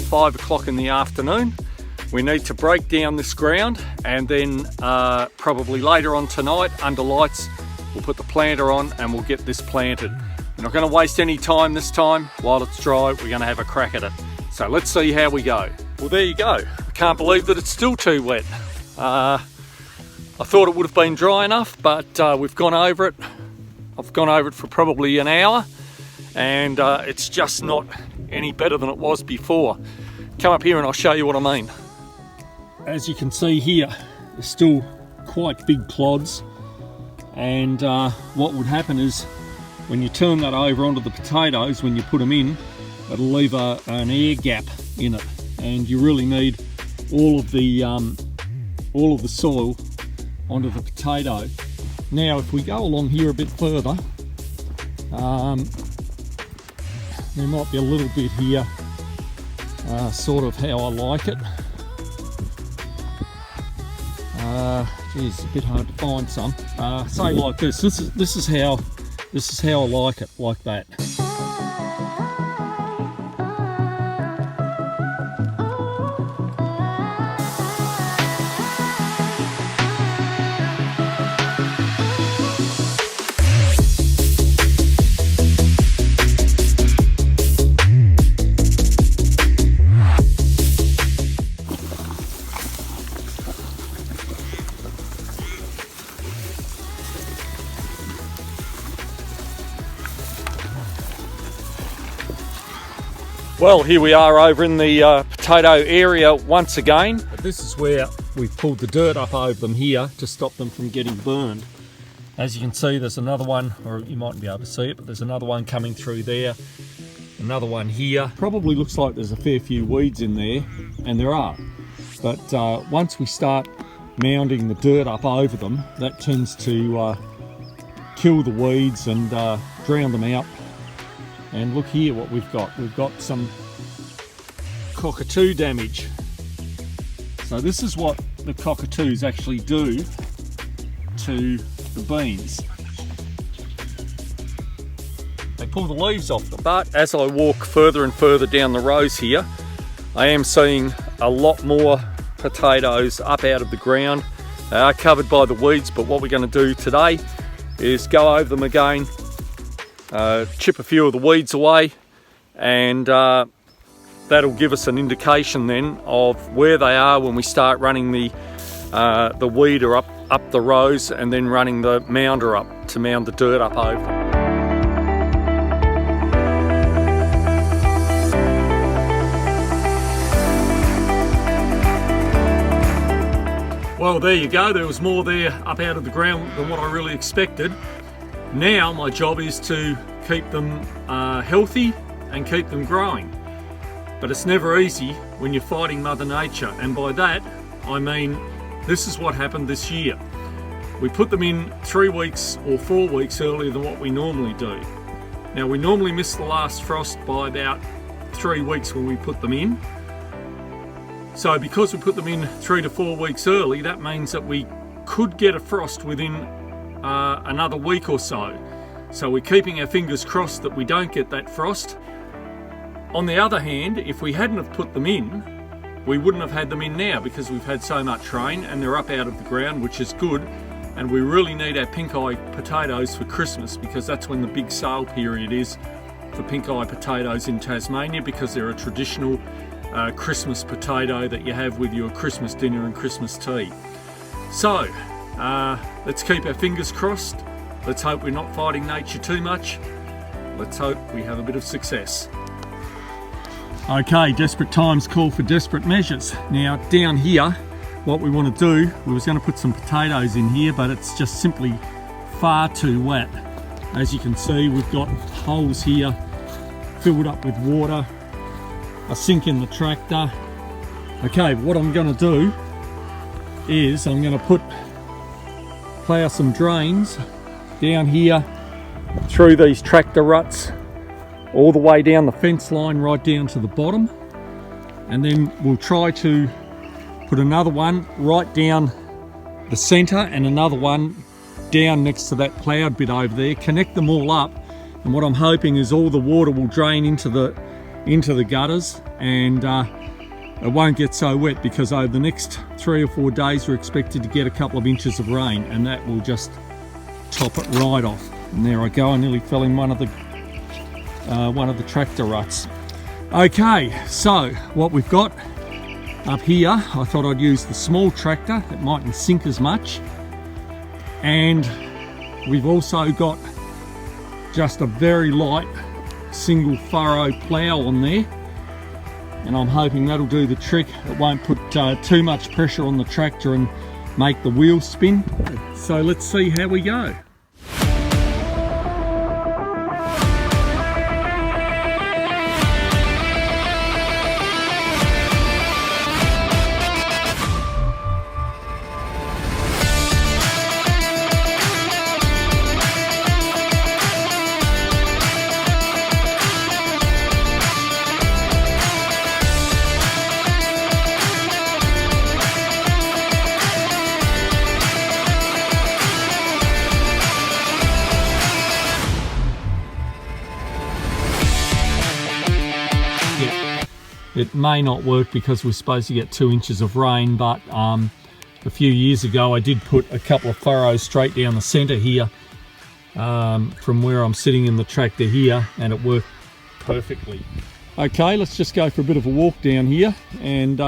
5 o'clock in the afternoon. We need to break down this ground, and then probably later on tonight under lights we'll put the planter on and we'll get this planted. We're not going to waste any time this time. While it's dry, we're going to have a crack at it. So let's see how we go. Well, there you go. I can't believe that it's still too wet. I thought it would have been dry enough, but we've gone over it. I've gone over it for probably an hour, and it's just not any better than it was before. Come up here and I'll show you what I mean. As you can see here, there's still quite big clods, and what would happen is when you turn that over onto the potatoes, when you put them in, it'll leave an air gap in it, and you really need all of the soil onto the potato. Now if we go along here a bit further, there might be a little bit here, sort of how I like it. Geez, it's a bit hard to find some. Say like this. This is how I like it, like that. Well, here we are over in the potato area once again. This is where we've pulled the dirt up over them here to stop them from getting burned. As you can see, there's another one, or you mightn't be able to see it, but there's another one coming through there. Another one here. Probably looks like there's a fair few weeds in there, and there are. But once we start mounding the dirt up over them, that tends to kill the weeds and drown them out. And look here what we've got. We've got some cockatoo damage. So this is what the cockatoos actually do to the beans. They pull the leaves off them. But as I walk further and further down the rows here, I am seeing a lot more potatoes up out of the ground. They are covered by the weeds, but what we're going to do today is go over them again, chip a few of the weeds away, and that'll give us an indication then of where they are when we start running the weeder up the rows, and then running the mounder up to mound the dirt up over them. Well, there you go. There was more there up out of the ground than what I really expected. Now my job is to keep them healthy and keep them growing. But it's never easy when you're fighting Mother Nature, and by that I mean this is what happened this year. We put them in 3 weeks or 4 weeks earlier than what we normally do. Now we normally miss the last frost by about 3 weeks when we put them in. So because we put them in 3 to 4 weeks early, that means that we could get a frost within another week or so. So we're keeping our fingers crossed that we don't get that frost. On the other hand, if we hadn't have put them in, we wouldn't have had them in now, because we've had so much rain and they're up out of the ground, which is good. And we really need our pink eye potatoes for Christmas, because that's when the big sale period is for pink eye potatoes in Tasmania, because they're a traditional Christmas potato that you have with your Christmas dinner and Christmas tea. So let's keep our fingers crossed. Let's hope we're not fighting nature too much. Let's hope we have a bit of success. Okay, desperate times call for desperate measures. Now down here, what we want to do, we was going to put some potatoes in here, but it's just simply far too wet. As you can see, we've got holes here filled up with water, a sink in the tractor. Okay, what I'm going to do is I'm going to plough some drains down here through these tractor ruts all the way down the fence line right down to the bottom, and then we'll try to put another one right down the centre and another one down next to that ploughed bit over there, connect them all up, and what I'm hoping is all the water will drain into the into the gutters, and it won't get so wet because over the next 3 or 4 days we're expected to get a couple of inches of rain, and that will just top it right off. And there I go, I nearly fell in one of the tractor ruts. Okay, so what we've got up here, I thought I'd use the small tractor, it mightn't sink as much, and we've also got just a very light single furrow plough on there, and I'm hoping that'll do the trick. It won't put too much pressure on the tractor and make the wheels spin. So let's see how we go. It may not work because we're supposed to get 2 inches of rain, but a few years ago I did put a couple of furrows straight down the centre here from where I'm sitting in the tractor here, and it worked perfectly. Okay, let's just go for a bit of a walk down here and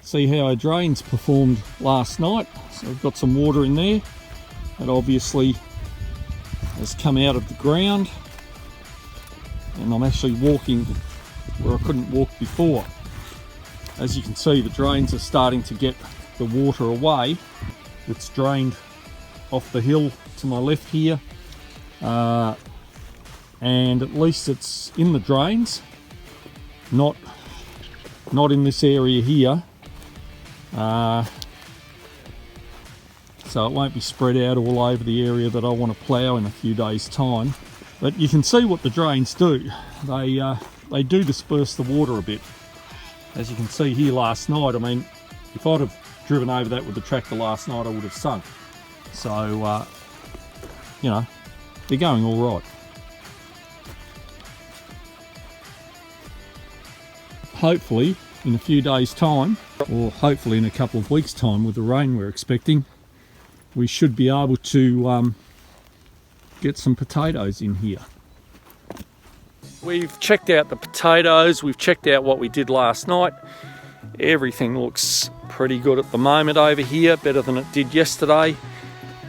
see how our drains performed last night. So we've got some water in there that obviously has come out of the ground, and I'm actually walking where I couldn't walk before. As you can see, the drains are starting to get the water away. It's drained off the hill to my left here, and at least it's in the drains, not in this area here, so it won't be spread out all over the area that I want to plough in a few days' time. But you can see what the drains do. They do disperse the water a bit. As you can see here last night, I mean, if I'd have driven over that with the tractor last night, I would have sunk. So, you know, they're going all right. Hopefully, in a few days' time, or hopefully in a couple of weeks' time with the rain we're expecting, we should be able to get some potatoes in here. We've checked out the potatoes, we've checked out what we did last night. Everything looks pretty good at the moment over here, better than it did yesterday.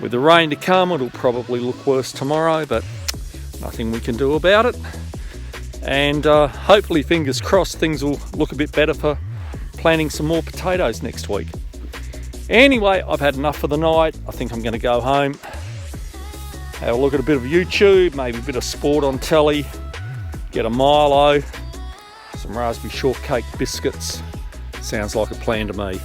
With the rain to come, it'll probably look worse tomorrow, but nothing we can do about it. And hopefully, fingers crossed, things will look a bit better for planting some more potatoes next week. Anyway, I've had enough for the night. I think I'm going to go home, have a look at a bit of YouTube, maybe a bit of sport on telly, get a Milo, some raspberry shortcake biscuits. Sounds like a plan to me.